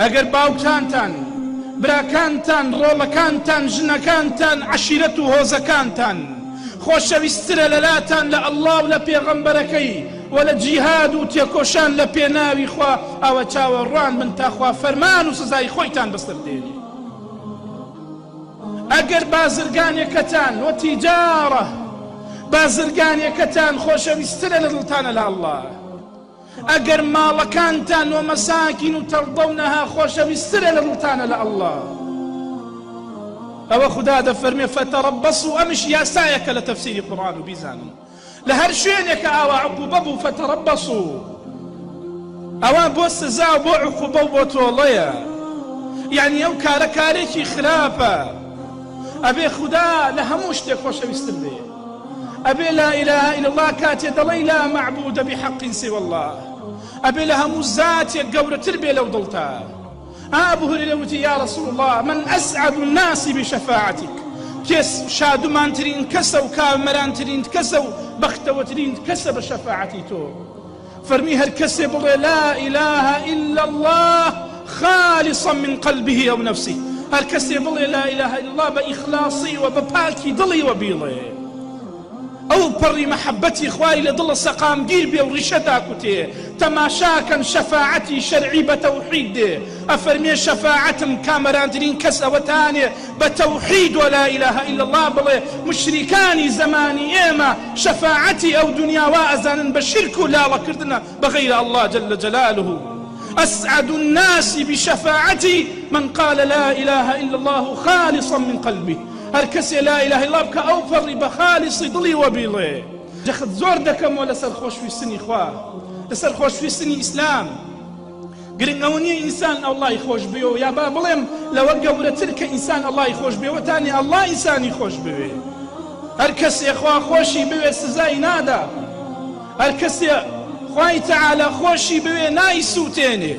ئەگەر باوکانتان، براکانتان، ڕۆڵەکانتان، ژنەکانتان، عەشیرەت و هۆزەکانتان خۆشەویسترە لەلاتان لە ئەڵڵا و لە پێغەمبەرەکەی و لە جیهاد و تێکۆشان لە پێناوی خوا، ئەوە چاوەڕوان بن تاخوا فەرمان و سزای خۆیتان بەسەر دێنێ. ئەگەر بازرگانێکەتان و تیجارە، بازرگانێکەتان خۆشەویسترە لە دڵتانە لە ئەڵڵا، ئەگەر ماڵەکانتان و مەساکین و تەرضەونەها خۆشەویسترە لە دڵتانە لە ئەڵڵا، ئەوە خوددا دەفەرمێ فەتەڕەبەسوا، ئەمش یاسایەکە لە تەفسیری قورئان و بیزانن لە هەر شوێنێکە ئاوا عقوبە بوو فەتەڕەبەسوا، ئەوە بۆ سزا و بۆ عقوبە و بۆ تۆڵەیە، یعنی ئەو کارە کارێکی خراپە. ئەبێ خوددا لە هەموو شتێک خۆشەویستر بێ، ئەبێ لا إله إلا الله کاتێ دەڵێی لا معبود بحق سوى الله، ئەبێ لە هەموو زاتێک گەورەتر بێ لەو دڵتا. ئابو هوريرة وتی یا رسول الله من أسعد الناس بشفاعتك، کێس شادومانترین کەسە و کامەرانترین کەسە و بەختەوەترین کەسە بە شەفاعەتی تۆ. فەرمی هەر کەسێ بڵێ لا إله إلا الله خالصا من قلبه أو نفسه، هەر کەسێ بڵێ لا إله إلا الله بە ئیخلاصی و بە پاکی دڵی و بیڵێ، ئەو پەڕی مەحەبەتی خوای لە دڵە سەقامگیر بێ و ڕیشە داکوتێ، تەماشاکەن شەفاعەتی شەرعی بە تەوحید دێ. ئەفەرمێ شەفاعەتم کامەرانترین کەس ئەوەتانێ بە تەوحید و لا إله إلا الله بڵێ. مشریکانی زەمانی ئێمە شەفاعەتی ئەو دنیاوا ئەزانن بە شرک و لاڵەکردنە بەغەیرە الله جل جلاله. أسعد الناس بشفاعتي من قال لا إله إلا الله خالصا من قلبه، هەر کەسێ لا إله إلا الله بکە ئەو پەڕی بە خاڵیسی دڵی وەبیڵێ. جەخت زۆر دەکەمەوە لەسەر خۆشویستنی خوا، لەسەر خۆشویستنی ئیسلام. گرنگ ئەوە نییە ئینسان ئەڵڵای خۆش بێەوە، یا با بڵێم لەوە گەورەتر کە ئینسان ئەڵڵای خۆش بێەوە تانی ئەڵڵا ئینسانی خۆش بوێ. هەر کەسێ خوا خۆشی بوێ سزای نادا، هەر کەسێ خوای تەعالی خۆشی بوێ نایسووتێنێ.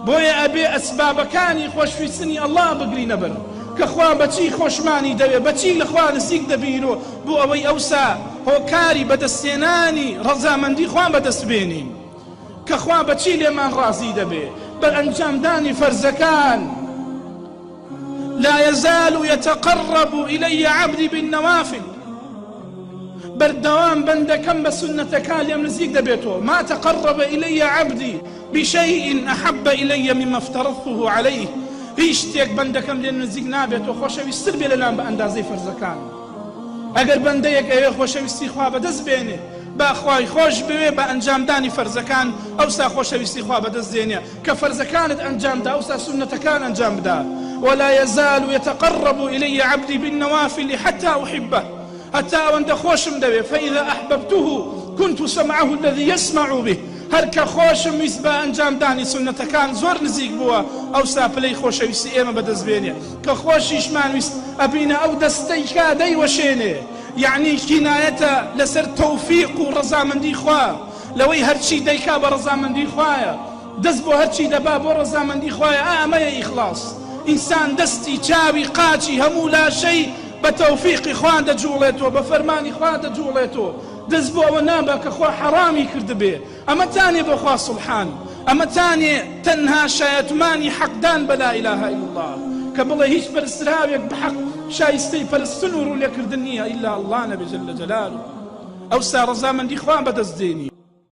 بۆیە ئەبێ ئەسبابەکانی خۆشویستنی ئەڵڵا بگرینە بەر، کە خوا بەچی خۆشمانی دەوێ، بەچی لە خوا نزیک دەبینەوە، بۆ ئەوەی ئەوسا هۆکاری بەدەستێنانی ڕەزامەندی خوا بەدەست بێنین، کە خوا بەچی لێمان ڕازی دەبێ بە ئەنجامدانی فەرزەکان. لا يزال يتقرب إلي عبدي بالنوافل، بەردەوام بەندەکەم بە سنەتەکان لێم نزیک دەبێتەوە. ما تقرب إلي عبدي بشيء أحب إلي مما افترضته عليه، هیچ شتێک بەندەکەم لێ نزیک نابێتەوە خۆشەویستتر بێ لەلام بە ئەندازەی فەرزەکان. ئەگەر بەندەیەک ئەوێ خۆشەویستی خوا بەدەست بێنێ، با خوای خۆش بوێ بە ئەنجامدانی فەرزەکان، ئەوسا خۆشەویستی خوا بەدەست دێنێ. کە فەرزەکانت ئەنجامدا ئەوسا سنەتەکان ئەنجام بدا. ولا يزال يتقرب إلي عبدي بالنوافل حتى أحبه، حتى ئەوەندە خۆشم دەوێ. فإذا أحببته كنت سمعه الذي يسمع به، هەر کە خۆشم ویست بە ئەنجامدانی سنەتەکان زۆر نزیک بووە، ئەوسا پلەی خۆشەویستی ئێمە بەدەست بێنێ. کە خۆشیشمان ویست ئەبینە ئەو دەستەی کا دەیوەشێنێ، یعنی کینایەتە لەسەر تەوفیق و ڕەزامەندی خوا، لەوەی هەرچی دەیکا بە ڕەزامەندی خوایە، دەست بۆ هەرچی دەبا بۆ ڕەزامەندی خوایە. ئەمەیە ئیخلاص. ئینسان دەستی چاوی قاچی هەموو لاشەی بە تەوفیقی خوا دەجوڵێتەوە، بە فەرمانی خوا دەجوڵێتەوە، دەست بۆ ئەوە نابا کە خوا حەرامی کردبێ. ئەمە تانێ بۆ خوا سوبحان، ئەمە تانێ تەنها شایەتمانی حەقدان بە لا إله إلا الله، کە بڵێ هیچ پەرستراوێک بە حەق شایستەی پەرستن و ڕوولێکردن نییە ئیلا ئەڵڵا نەبێ جەلە جەلاله. ئەوسا ڕەزامەندی خوا بەدەست دێنی.